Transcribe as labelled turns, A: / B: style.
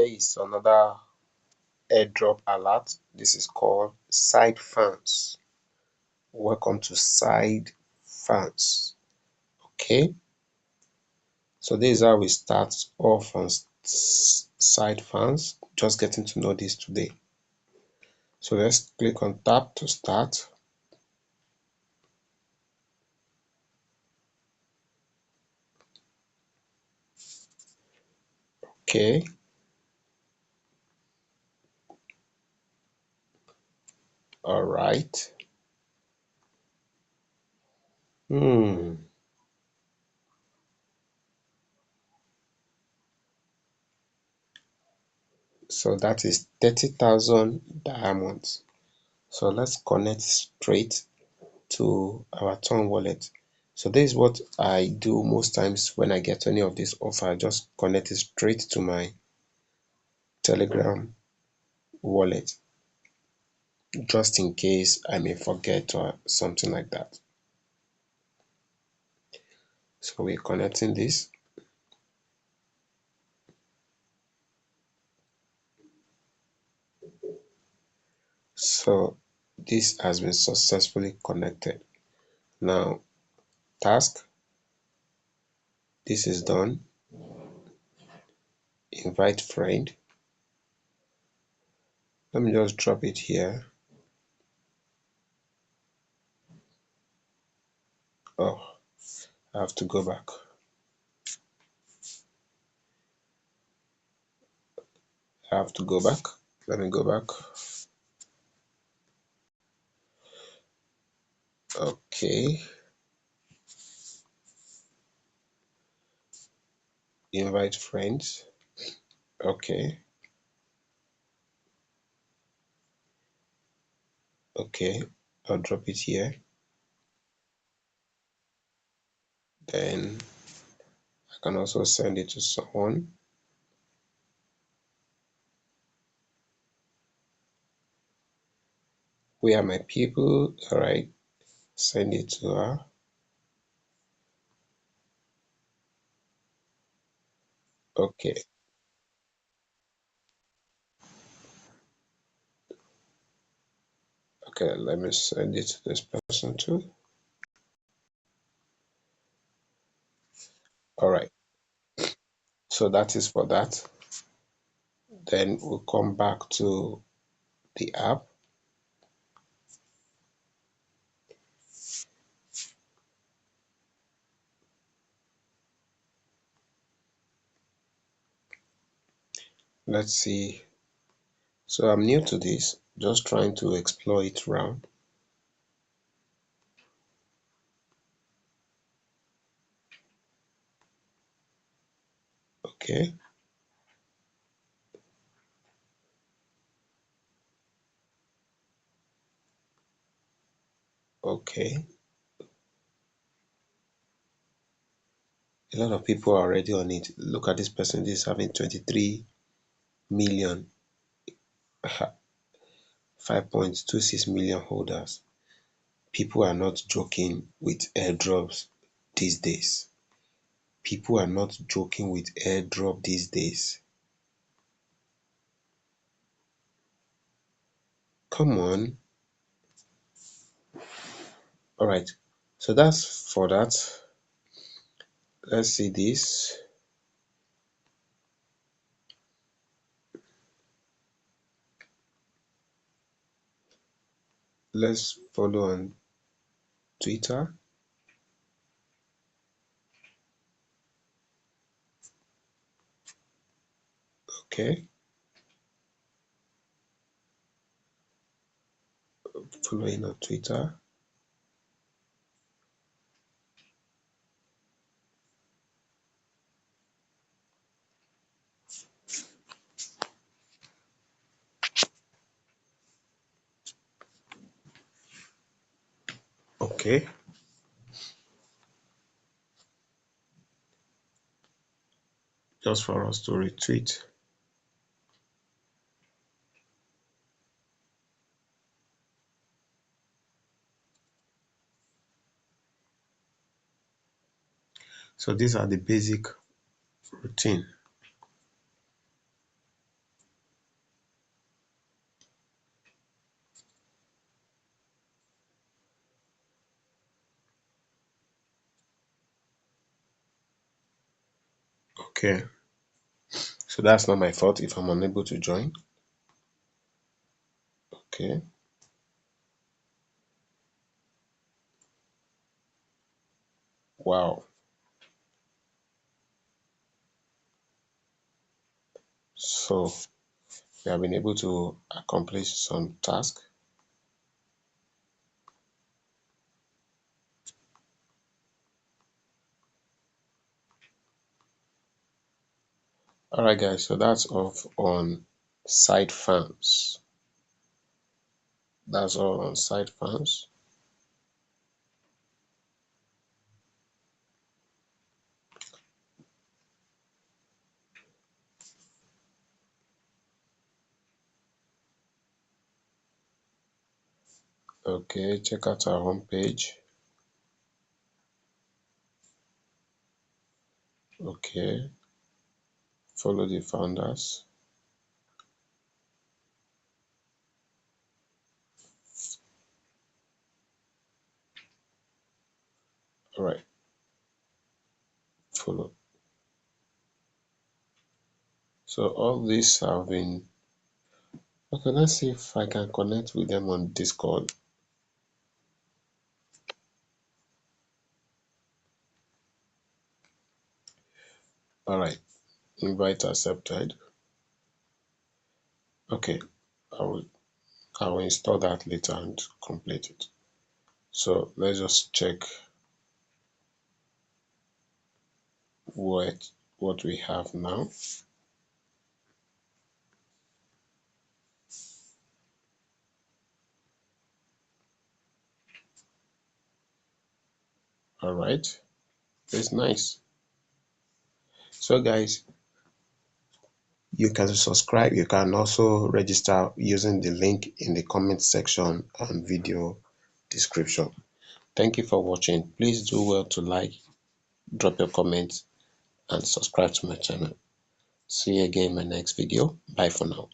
A: Here is another airdrop alert. This is called SideFans. Welcome to SideFans. Okay, so this is how we start off on SideFans. Just getting to know this today. So let's click on tap to start. Okay. All right. So that is 30,000 diamonds. So let's connect straight to our Ton wallet. So this is what I do most times when I get any of this offer. I just connect it straight to my Telegram wallet, just in case I may forget or something like that. So we're connecting this. So this has been successfully connected. Now, task, this is done. Invite friend. Let me just drop it here. Oh, I have to go back. I have to go back. Let me go back. Okay. Invite friends. Okay. Okay. I'll drop it here. Then I can also send it to someone. Where are my people? All right. Send it to her. Okay. Okay, let me send it to this person too. All right. So that is for that. Then we'll come back to the app. Let's see. So I'm new to this, just trying to explore it around. Okay. Okay. A lot of people are already on it. Look at this person. This is having 23 million, 5.26 million holders. People are not joking with airdrops these days. People are not joking with airdrop these days. Come on. All right. So that's for that. Let's see this. Let's follow on Twitter. Okay. Following on Twitter. Okay. Just for us to retweet. So these are the basic routine. Okay, so that's not my fault if I'm unable to join. Okay, wow. So we have been able to accomplish some task. All right, guys, so that's off on SideFans. That's all on SideFans. Okay, check out our homepage. Okay, follow the founders. All right, follow. So all these have been okay. Let's see if I can connect with them on Discord. All right, invite accepted. Okay, I will I will install that later and complete it. So let's just check what we have now. All right, it's nice. So guys, you can subscribe. You can also register using the link in the comment section and video description. Thank you for watching. Please do well to like, drop your comments, and subscribe to my channel. See you again in my next video. Bye for now.